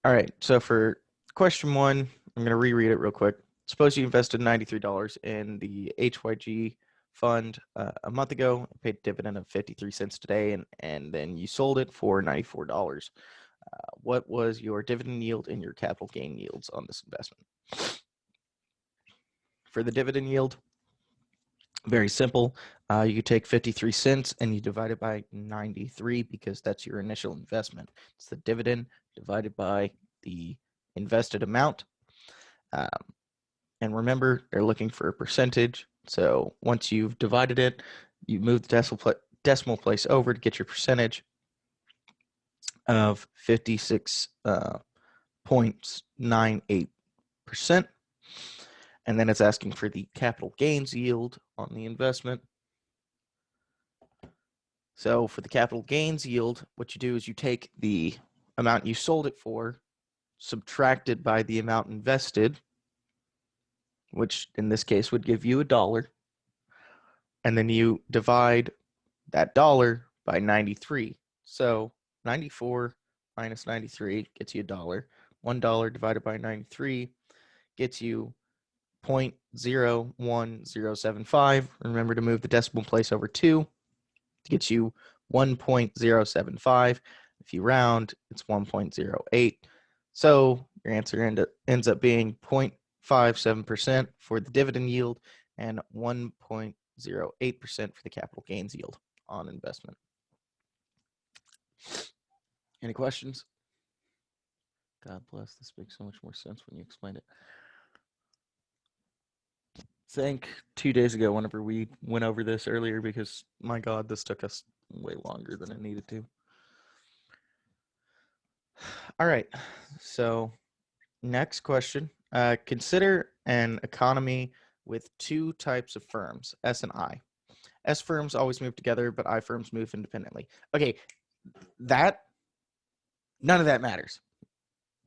All right. So for question one, I'm going to reread it real quick. Suppose you invested $93 in the HYG fund a month ago, paid a dividend of 53 cents today, and then you sold it for $94. What was your dividend yield and your capital gain yields on this investment? For the dividend yield, very simple. You take 53 cents and you divide it by 93 because that's your initial investment. It's the dividend divided by the invested amount. And remember, they're looking for a percentage. So once you've divided it, you move the decimal place over to get your percentage of 56.98%. And then it's asking for the capital gains yield on the investment. So for the capital gains yield, what you do is you take the amount you sold it for, subtracted by the amount invested, which in this case would give you $1, and then you divide that dollar by 93. So 94 minus 93 gets you $1. $1 divided by 93 gets you 0.01075. Remember to move the decimal place over 2 to get you 1.075. If you round, it's 1.08. So your answer ends up being 0.57% for the dividend yield and 1.08% for the capital gains yield on investment. Any questions? God bless, this makes so much more sense when you explain it. Think 2 days ago whenever we went over this earlier, because my God, this took us way longer than it needed to. All right, so next question. Consider an economy with two types of firms, S and I. S firms always move together, but I firms move independently. Okay, none of that matters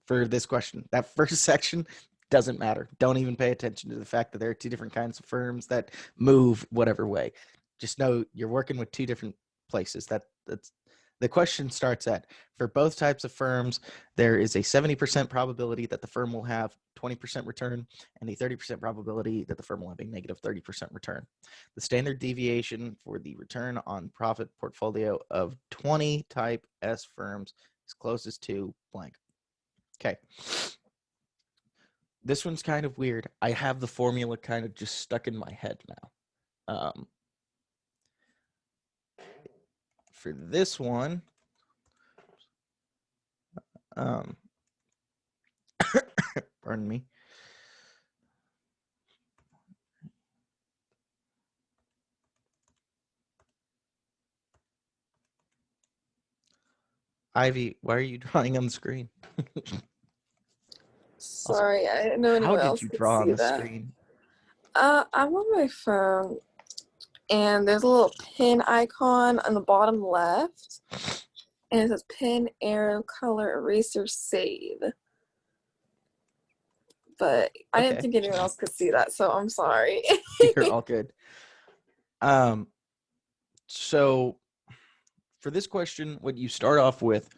for this question. That first section doesn't matter. Don't even pay attention to the fact that there are two different kinds of firms that move whatever way. Just know you're working with two different places. That's the question starts at, for both types of firms, there is a 70% probability that the firm will have 20% return and a 30% probability that the firm will have a negative 30% return. The standard deviation for the return on profit portfolio of 20 type S firms is closest to blank. Okay. This one's kind of weird. I have the formula kind of just stuck in my head now. For this one, pardon me. Ivy, why are you drawing on the screen? Sorry, I didn't know How anyone did else you could draw on see the that. screen? I'm on my phone, and there's a little pin icon on the bottom left, and it says pen, arrow, color, eraser, save. But I didn't Okay. think anyone else could see that, so I'm sorry. You're all good. So for this question, what you start off with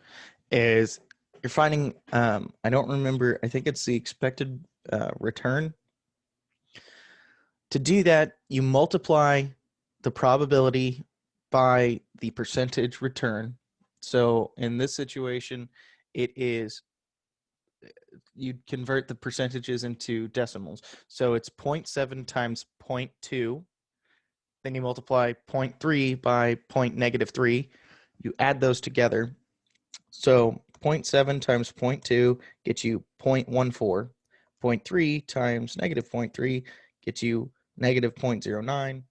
is you're finding, I don't remember, I think it's the expected return. To do that, you multiply the probability by the percentage return. So in this situation, it is, you convert the percentages into decimals. So it's 0.7 times 0.2. Then you multiply 0.3 by -0.3. You add those together. So 0.7 times 0.2 gets you 0.14. 0.3 times -0.3 gets you -0.09.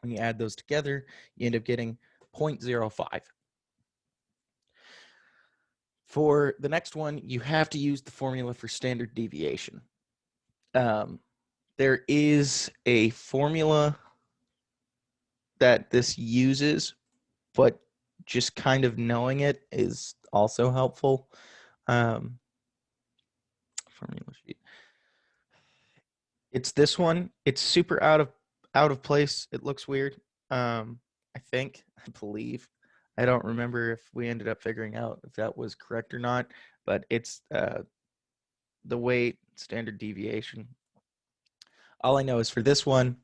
When you add those together, you end up getting 0.05. For the next one, you have to use the formula for standard deviation. There is a formula that this uses, but just kind of knowing it is also helpful. Formula sheet. It's this one. It's super out of place. It looks weird. I believe. I don't remember if we ended up figuring out if that was correct or not, but it's the weight standard deviation. All I know is for this one,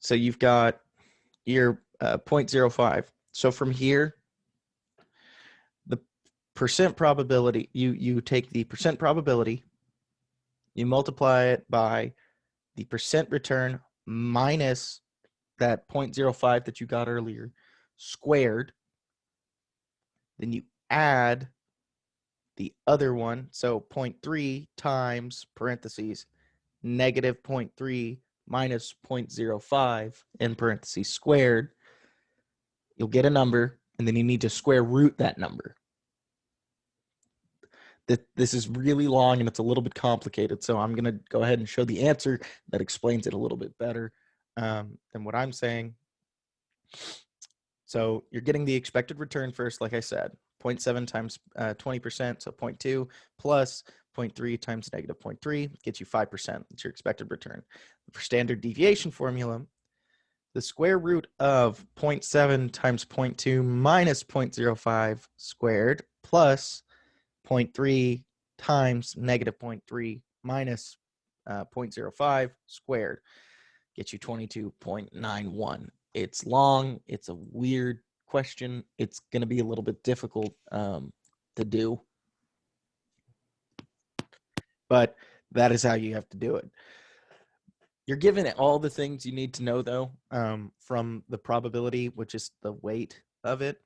so you've got your 0.05. So from here, the percent probability, you take the percent probability, you multiply it by the percent return minus that 0.05 that you got earlier squared. Then you add the other one, so 0.3 times parentheses negative 0.3 minus 0.05 in parentheses squared. You'll get a number, and then you need to square root that number. This is really long and it's a little bit complicated, so I'm going to go ahead and show the answer that explains it a little bit better than what I'm saying. So you're getting the expected return first, like I said, 0.7 times 20%, so 0.2 plus 0.3 times negative 0.3 gets you 5%. That's your expected return. For standard deviation formula, the square root of 0.7 times 0.2 minus 0.05 squared plus 0.3 times negative 0.3 minus 0.05 squared gets you 22.91. It's long. It's a weird question. It's going to be a little bit difficult to do. But that is how you have to do it. You're given all the things you need to know, though, from the probability, which is the weight of it,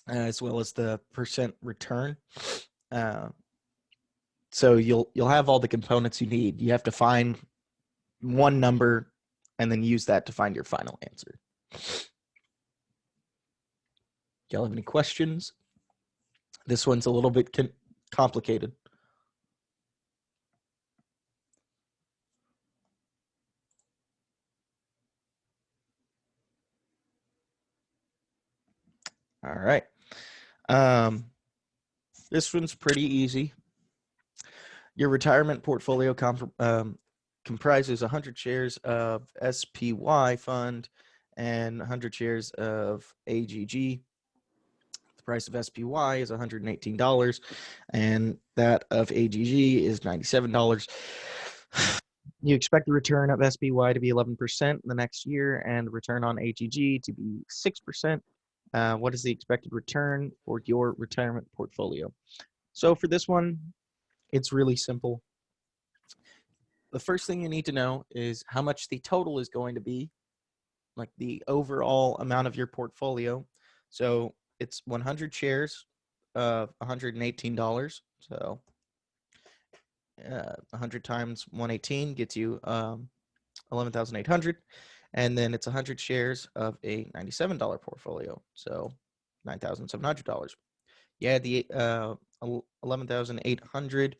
as well as the percent return. So you'll have all the components you need. You have to find one number and then use that to find your final answer. Y'all have any questions? This one's a little bit complicated. All right. This one's pretty easy. Your retirement portfolio comprises 100 shares of SPY fund and 100 shares of AGG. The price of SPY is $118, and that of AGG is $97. You expect the return of SPY to be 11% in the next year and the return on AGG to be 6%. What is the expected return for your retirement portfolio? So for this one, it's really simple. The first thing you need to know is how much the total is going to be, like the overall amount of your portfolio. So it's 100 shares of $118. So 100 times 118 gets you 11,800. And then it's 100 shares of a $97 portfolio. So $9,700. You add the 11,800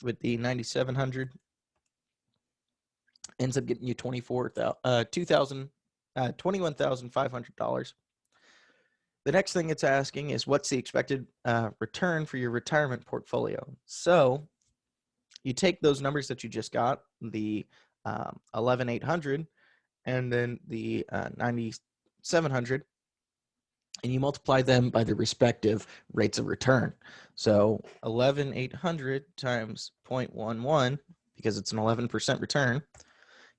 with the 9,700, ends up getting you $21,500. The next thing it's asking is what's the expected return for your retirement portfolio. So you take those numbers that you just got, the 11,800 and then the 9,700, and you multiply them by the respective rates of return. So 11,800 times 0.11, because it's an 11% return,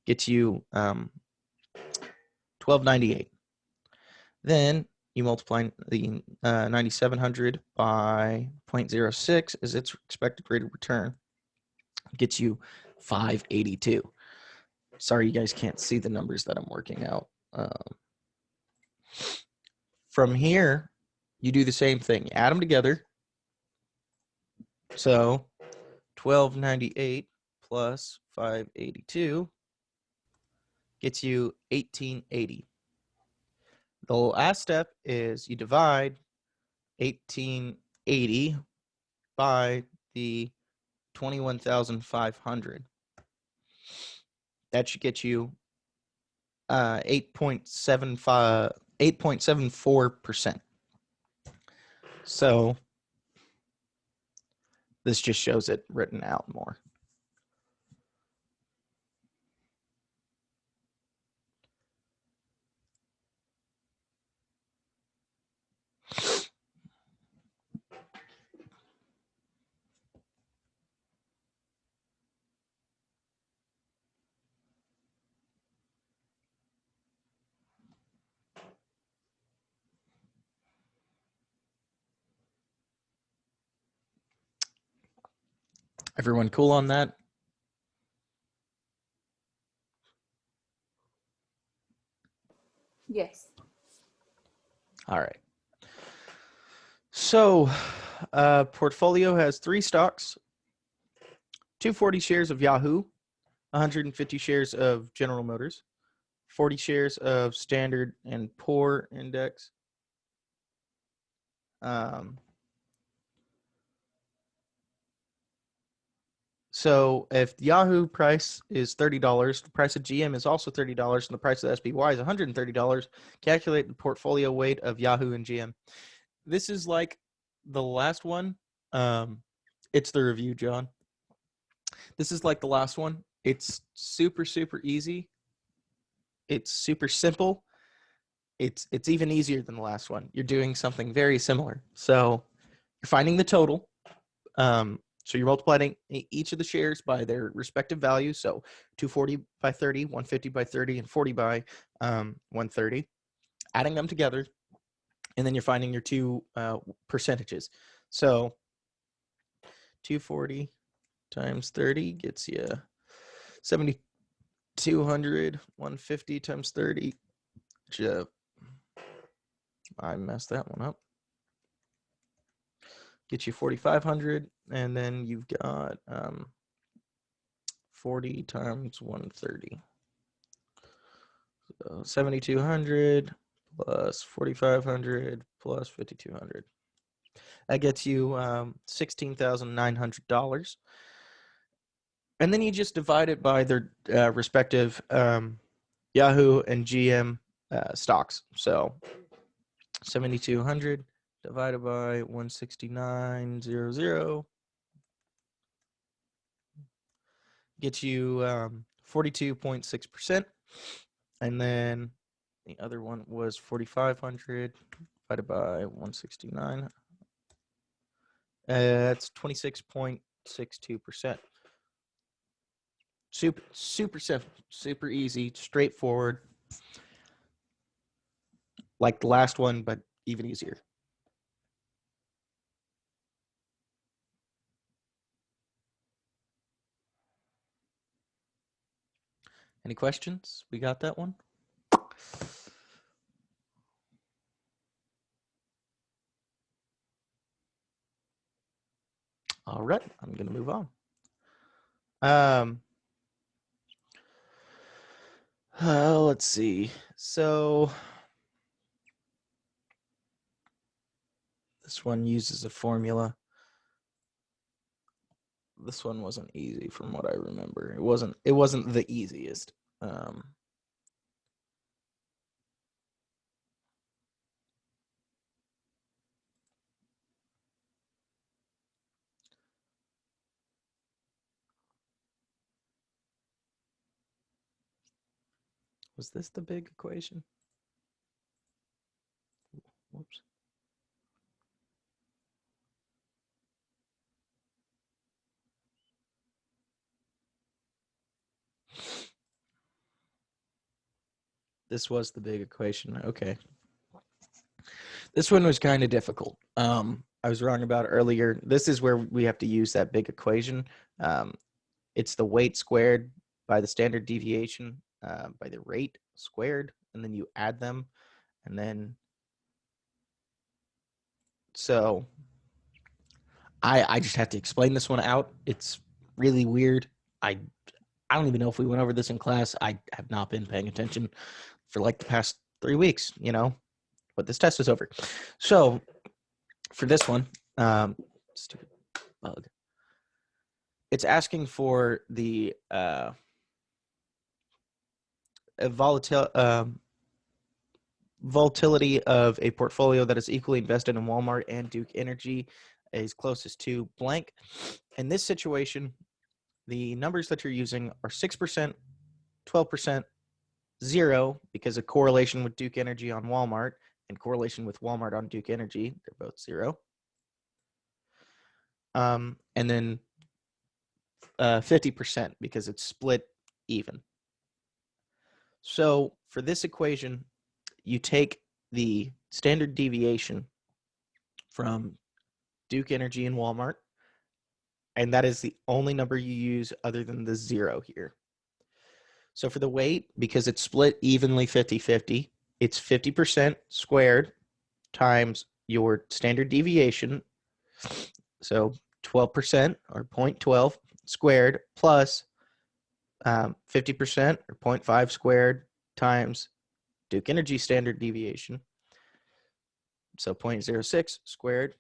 gets you 1298. Then you multiply the 9,700 by 0.06 as its expected rate of return, gets you 582. Sorry, you guys can't see the numbers that I'm working out. From here, you do the same thing. Add them together. So 1298 plus 582 gets you 1880. The last step is you divide 1880 by the 21,500. That should get you 8.74%. So this just shows it written out more. Everyone cool on that? Yes. All right. So, portfolio has 3 stocks, 240 shares of Yahoo, 150 shares of General Motors, 40 shares of Standard and Poor Index. So if Yahoo price is $30, the price of GM is also $30, and the price of SPY is $130, calculate the portfolio weight of Yahoo and GM. This is like the last one. It's the review, John. This is like the last one. It's super, super easy. It's super simple. It's even easier than the last one. You're doing something very similar. So you're finding the total. So you're multiplying each of the shares by their respective values. So 240 by 30, 150 by 30, and 40 by 130. Adding them together, and then you're finding your two percentages. So 240 times 30 gets you 7,200. 150 times 30. I messed that one up. Get you 4,500, and then you've got 40 times 130. So 7,200 plus 4,500 plus 5,200. That gets you $16,900. And then you just divide it by their respective Yahoo and GM stocks. So 7,200 divided by 169.00 gets you 42.6%. And then the other one was 4,500 divided by 169. That's 26.62%. Super simple, super easy, straightforward. Like the last one, but even easier. Any questions? We got that one? All right, I'm going to move on. Let's see. So this one uses a formula. This one wasn't easy from what I remember. It wasn't the easiest. Was this the big equation? Whoops. This was the big equation. Okay. This one was kind of difficult. I was wrong about it earlier. This is where we have to use that big equation. It's the weight squared by the standard deviation by the rate squared, and then you add them, and then so I just have to explain this one out. It's really weird. I don't even know if we went over this in class. I have not been paying attention for like the past 3 weeks, but this test is over. So for this one, stupid bug. It's asking for the volatility of a portfolio that is equally invested in Walmart and Duke Energy is closest to blank. In this situation, the numbers that you're using are 6%, 12%, 0, because of correlation with Duke Energy on Walmart and correlation with Walmart on Duke Energy. They're both 0. And then 50% because it's split even. So for this equation, you take the standard deviation from Duke Energy and Walmart, And that is the only number you use other than the 0 here. So for the weight, because it's split evenly 50-50, it's 50% squared times your standard deviation. So 12% or 0.12 squared plus 50% or 0.5 squared times Duke Energy standard deviation. So 0.06 squared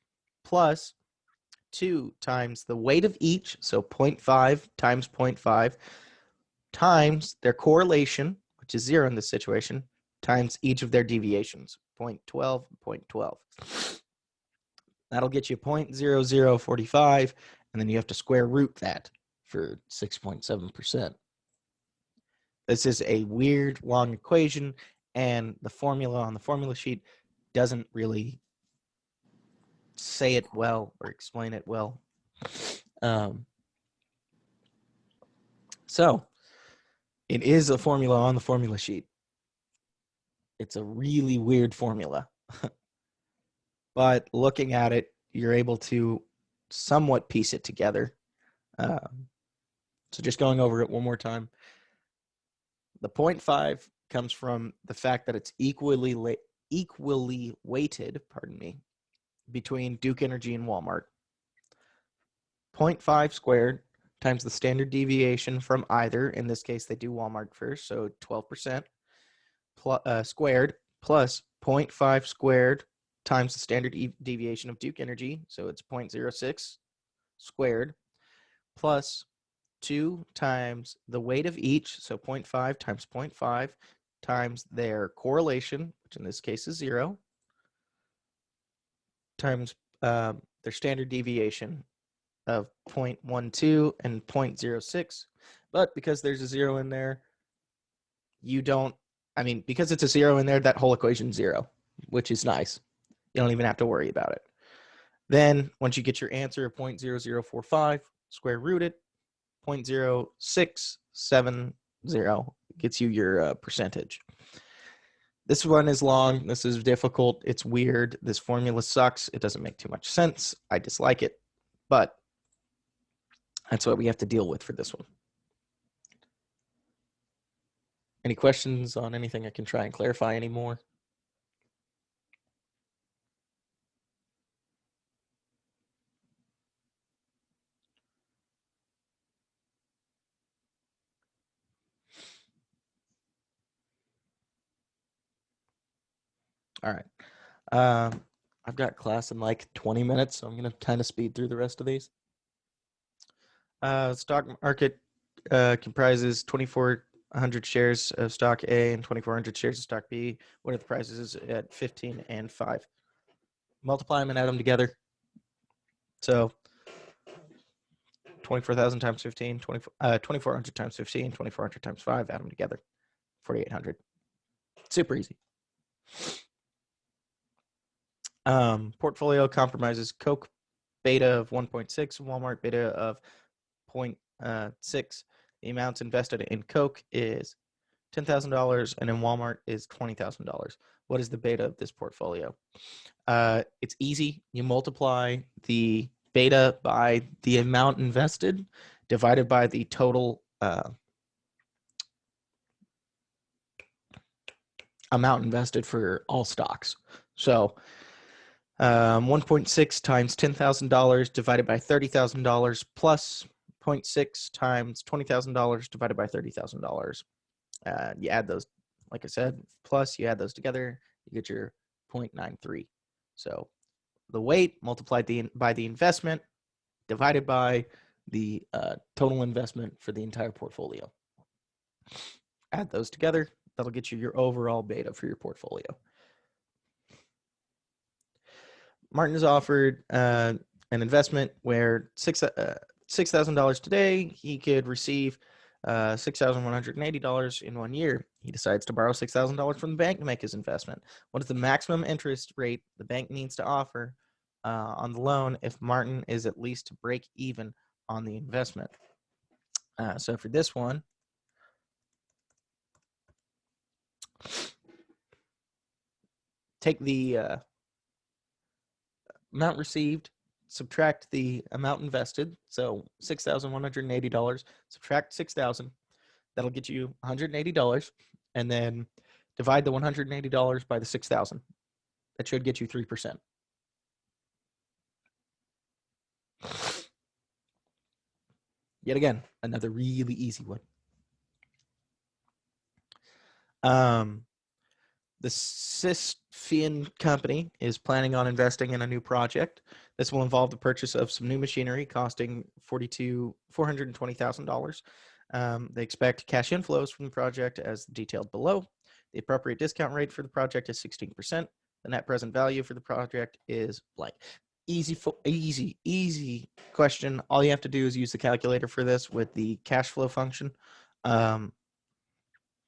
plus 2 times the weight of each, so 0.5 times 0.5, times their correlation, which is 0 in this situation, times each of their deviations, 0.12, 0.12. That'll get you 0.0045, and then you have to square root that for 6.7%. This is a weird, long equation, and the formula on the formula sheet doesn't really say it well or explain it well. So it is a formula on the formula sheet. It's a really weird formula. But looking at it, you're able to somewhat piece it together. So just going over it one more time. The 0.5 comes from the fact that it's equally weighted, between Duke Energy and Walmart. 0.5 squared times the standard deviation from either. In this case, they do Walmart first, so 12% squared plus 0.5 squared times the standard deviation of Duke Energy, so it's 0.06 squared, plus 2 times the weight of each, so 0.5 times 0.5 times their correlation, which in this case is 0, times their standard deviation of 0.12 and 0.06. But because there's a 0 in there, because it's a 0 in there, that whole equation's 0, which is nice. You don't even have to worry about it. Then once you get your answer of 0.0045, square root it, 0.0670 gets you your percentage. This one is long. This is difficult. It's weird. This formula sucks. It doesn't make too much sense. I dislike it, but that's what we have to deal with for this one. Any questions on anything I can try and clarify anymore? All right. I've got class in like 20 minutes, so I'm going to kind of speed through the rest of these. Stock market comprises 2,400 shares of stock A and 2,400 shares of stock B. What are the prices at 15 and 5? Multiply them and add them together. So 24,000 times 15, 2,400 times 15, 2,400 times 5, add them together. 4,800. Super easy. Portfolio compromises Coke beta of 1.6, Walmart beta of 0.6. The amounts invested in Coke is $10,000 and in Walmart is $20,000. What is the beta of this portfolio? It's easy. You multiply the beta by the amount invested divided by the total amount invested for all stocks. So 1.6 times $10,000 divided by $30,000 plus 0.6 times $20,000 divided by $30,000. You add those, like I said, plus you add those together, you get your 0.93. So the weight multiplied by the investment divided by the total investment for the entire portfolio. Add those together, that'll get you your overall beta for your portfolio. Martin is offered an investment where $6,000 today, he could receive $6,180 in 1 year. He decides to borrow $6,000 from the bank to make his investment. What is the maximum interest rate the bank needs to offer on the loan if Martin is at least to break even on the investment? So for this one, take the amount received subtract the amount invested. So $6,180, subtract 6,000. That'll get you $180. And then divide the $180 by the 6,000. That should get you 3%. Yet again, another really easy one. The Sysfian company is planning on investing in a new project. This will involve the purchase of some new machinery costing $420,000. They expect cash inflows from the project as detailed below. The appropriate discount rate for the project is 16%. The net present value for the project is blank. Easy question. All you have to do is use the calculator for this with the cash flow function.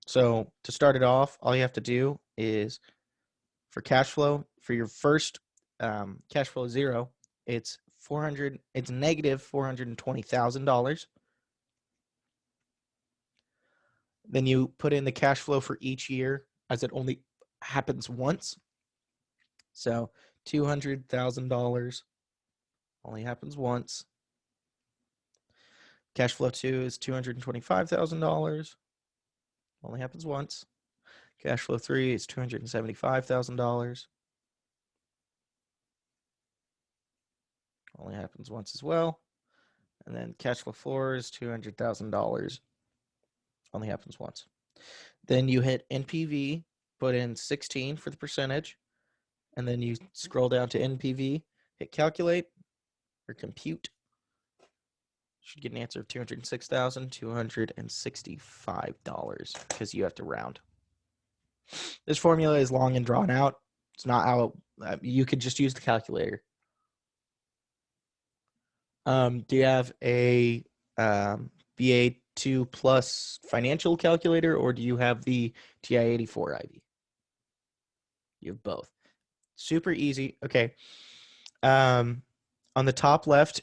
So to start it off, all you have to do is for cash flow, for your first cash flow 0, it's negative $420,000. Then you put in the cash flow for each year as it only happens once. So $200,000 only happens once. Cash flow 2 is $225,000. Only happens once. Cash flow 3 is $275,000. Only happens once as well. And then cash flow 4 is $200,000. Only happens once. Then you hit NPV, put in 16 for the percentage, and then you scroll down to NPV, hit calculate or compute. Should get an answer of $206,265 because you have to round. This formula is long and drawn out. It's not how you could just use the calculator. Do you have a BA2 plus financial calculator, or do you have the TI-84 IV? You have both. Super easy. Okay. On the top left,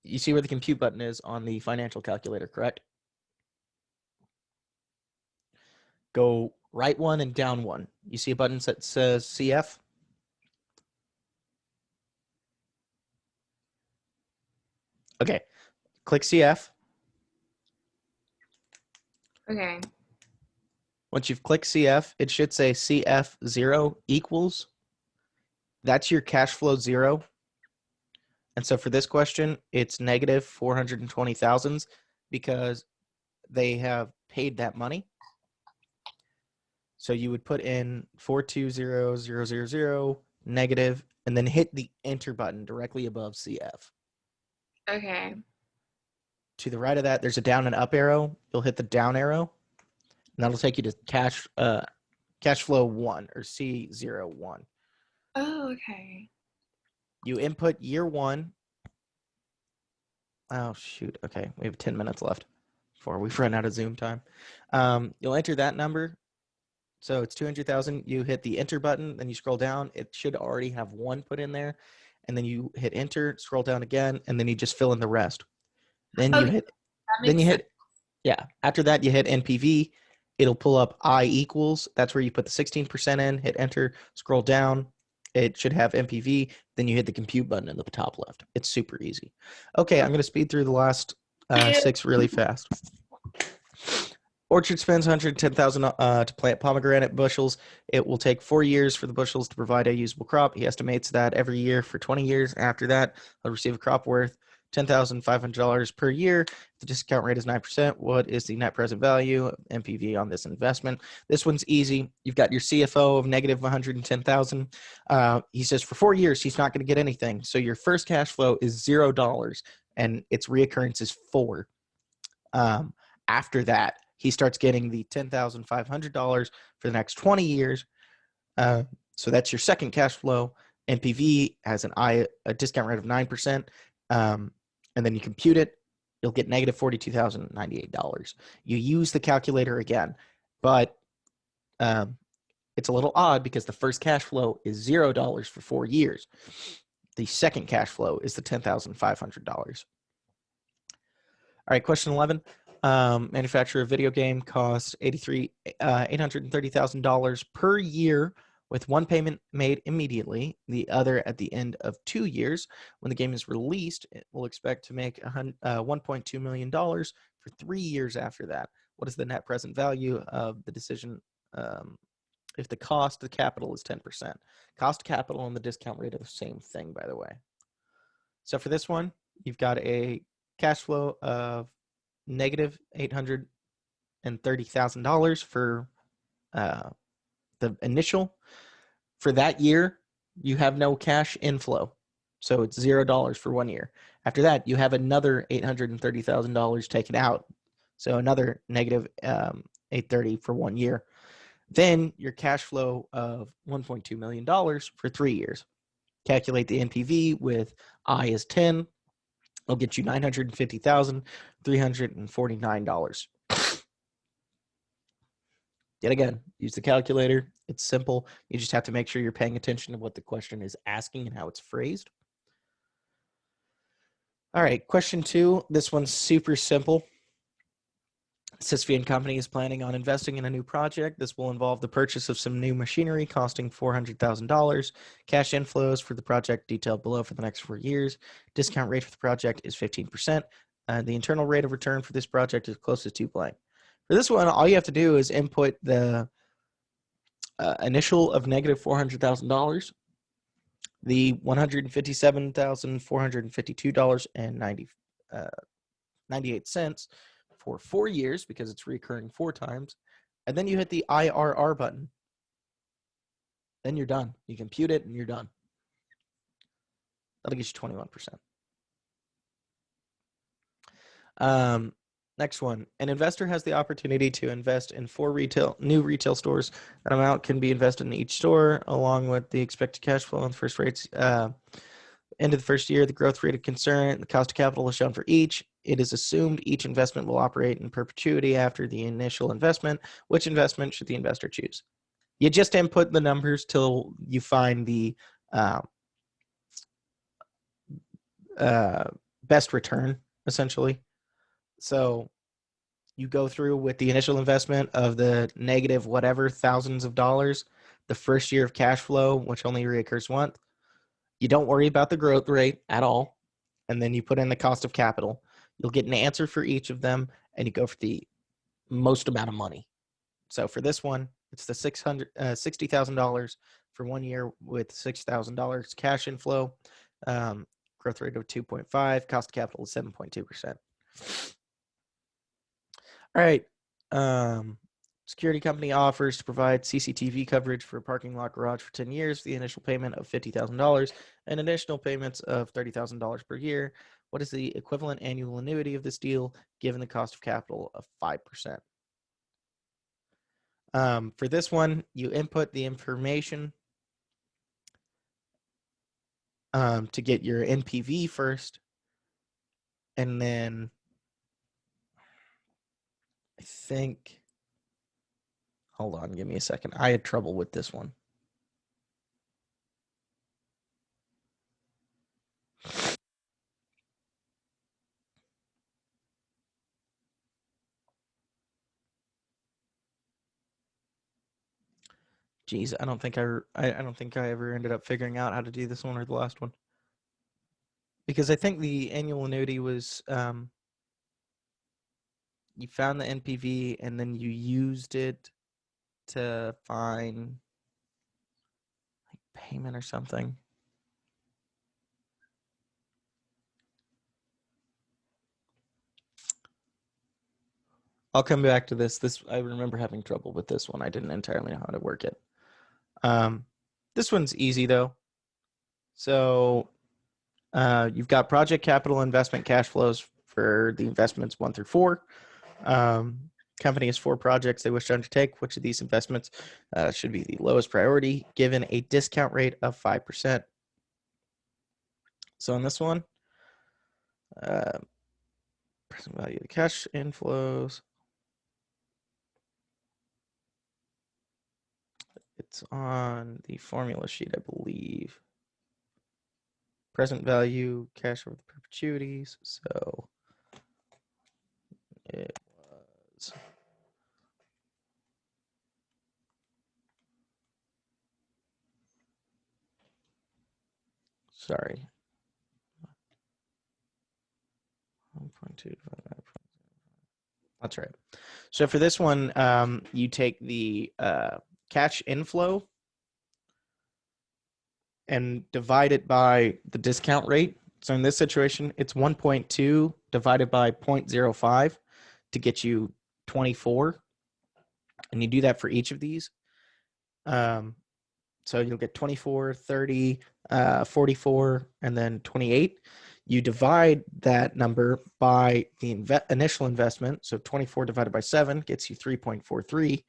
you see where the compute button is on the financial calculator, correct? Go right one and down one. You see a button that says CF? Okay. Click CF. Okay. Once you've clicked CF, it should say CF0 equals. That's your cash flow 0. And so for this question, it's negative 420,000 because they have paid that money. So you would put in 420,000 negative, and then hit the enter button directly above CF. Okay. To the right of that, there's a down and up arrow. You'll hit the down arrow, and that'll take you to cash flow 1 or C01. Oh, okay. You input year 1. Oh, shoot. Okay, we have 10 minutes left before we've run out of Zoom time. You'll enter that number. So it's 200,000. You hit the enter button, then you scroll down. It should already have 1 put in there. And then you hit enter, scroll down again, and then you just fill in the rest. Then you hit, yeah. After that, you hit NPV. It'll pull up I equals. That's where you put the 16% in, hit enter, scroll down. It should have NPV. Then you hit the compute button in the top left. It's super easy. Okay, I'm going to speed through the last 6 really fast. Orchard spends $110,000 to plant pomegranate bushels. It will take 4 years for the bushels to provide a usable crop. He estimates that every year for 20 years. After that, he'll receive a crop worth $10,500 per year. The discount rate is 9%. What is the net present value, NPV, on this investment? This one's easy. You've got your CFO of negative 110,000. He says for 4 years, he's not going to get anything. So your first cash flow is $0, and its reoccurrence is 4. After that, he starts getting the $10,500 for the next 20 years. So that's your second cash flow. NPV has a discount rate of 9%. And then you compute it, you'll get negative $42,098. You use the calculator again, but it's a little odd because the first cash flow is $0 for 4 years. The second cash flow is the $10,500. All right, question 11. Manufacturer of video game costs $830,000 per year with one payment made immediately, the other at the end of 2 years. When the game is released, it will expect to make $1.2 million for 3 years after that. What is the net present value of the decision if the cost of capital is 10%? Cost of capital and the discount rate are the same thing, by the way. So for this one, you've got a cash flow of negative $830,000 for the initial. For that year, you have no cash inflow. So it's $0 for 1 year. After that, you have another $830,000 taken out. So another negative 830 for 1 year. Then your cash flow of $1.2 million for 3 years. Calculate the NPV with I is 10. It'll get you $950,349. Yet again, use the calculator. It's simple. You just have to make sure you're paying attention to what the question is asking and how it's phrased. All right, question 2. This one's super simple. Sisyphean Company is planning on investing in a new project. This will involve the purchase of some new machinery costing $400,000. Cash inflows for the project detailed below for the next 4 years. Discount rate for the project is 15%. The internal rate of return for this project is close to 2 blank. For this one, all you have to do is input the initial of negative $400,000, the $157,452.98 for 4 years because it's recurring 4 times, and then you hit the IRR button. Then you're done. You compute it and you're done. That'll get you 21%. Next one. An investor has the opportunity to invest in 4 new retail stores. That amount can be invested in each store along with the expected cash flow on the first rates. End of the first year, the growth rate of concern, the cost of capital is shown for each. It is assumed each investment will operate in perpetuity after the initial investment. Which investment should the investor choose? You just input the numbers till you find the best return, essentially. So you go through with the initial investment of the negative whatever thousands of dollars, the first year of cash flow, which only reoccurs once. You don't worry about the growth rate at all. And then you put in the cost of capital. You'll get an answer for each of them, and you go for the most amount of money. So for this one, it's the $60,000 for 1 year with $6,000 cash inflow. Growth rate of 2.5, cost of capital is 7.2%. All right. Security company offers to provide CCTV coverage for a parking lot garage for 10 years. The initial payment of $50,000 and additional payments of $30,000 per year. What is the equivalent annual annuity of this deal given the cost of capital of 5%? For this one, you input the information to get your NPV first, and then I think, hold on, give me a second. I had trouble with this one. Geez, I don't think I ever ended up figuring out how to do this one or the last one. Because I think the annual annuity was you found the NPV and then you used it to find like payment or something. I'll come back to this. I remember having trouble with this one. I didn't entirely know how to work it. This one's easy though. So you've got project capital investment cash flows for the investments 1 through 4. Company has 4 projects they wish to undertake. Which of these investments should be the lowest priority given a discount rate of 5%? So on this one, present value of the cash inflows. It's on the formula sheet, I believe. Present value, cash over the perpetuities. So it was Sorry. 1.2 divided by 0.05. That's right. So for this one, you take the cash inflow and divide it by the discount rate. So in this situation, it's 1.2 divided by 0.05 to get you 24. And you do that for each of these. So you'll get 24, 30, 44, and then 28. You divide that number by the initial investment. So 24 divided by 7 gets you 3.43.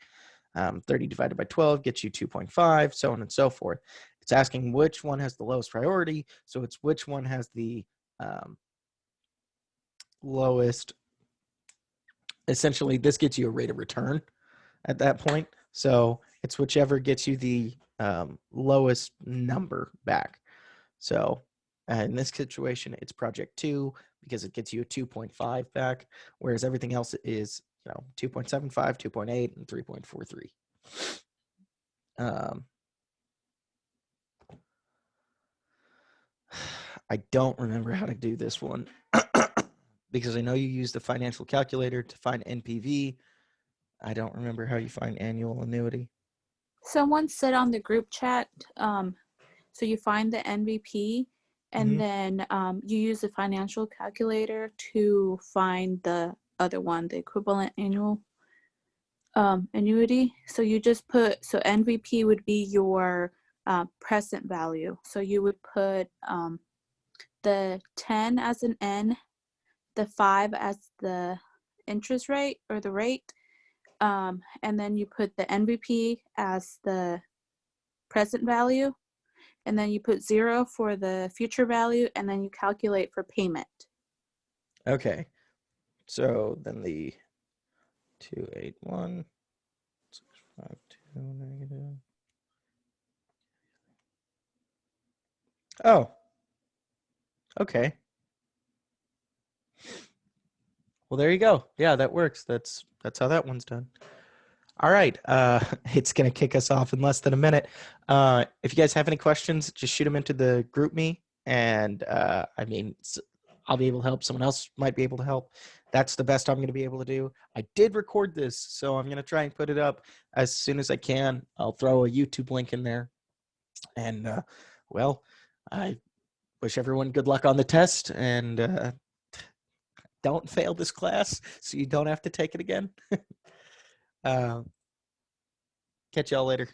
30 divided by 12 gets you 2.5, so on and so forth. It's asking which one has the lowest priority. So it's which one has the lowest. Essentially, this gets you a rate of return at that point. So it's whichever gets you the lowest number back. So in this situation, it's project 2 because it gets you a 2.5 back, whereas everything else is 2.75, 2.8, and 3.43. I don't remember how to do this one because I know you use the financial calculator to find NPV. I don't remember how you find annual annuity. Someone said on the group chat, so you find the NVP and then you use the financial calculator to find the other one, the equivalent annual annuity. So you just put, so NVP would be your present value. So you would put the 10 as an N, the 5 as the interest rate or the rate, and then you put the NVP as the present value, and then you put 0 for the future value, and then you calculate for payment. Okay. So then the 281, 652 negative. Oh. Okay. Well, there you go. Yeah, that works. That's how that one's done. All right. It's going to kick us off in less than a minute. If you guys have any questions, just shoot them into the group me. And I'll be able to help. Someone else might be able to help. That's the best I'm going to be able to do. I did record this, so I'm going to try and put it up as soon as I can. I'll throw a YouTube link in there. And, I wish everyone good luck on the test. And don't fail this class so you don't have to take it again. Catch y'all later.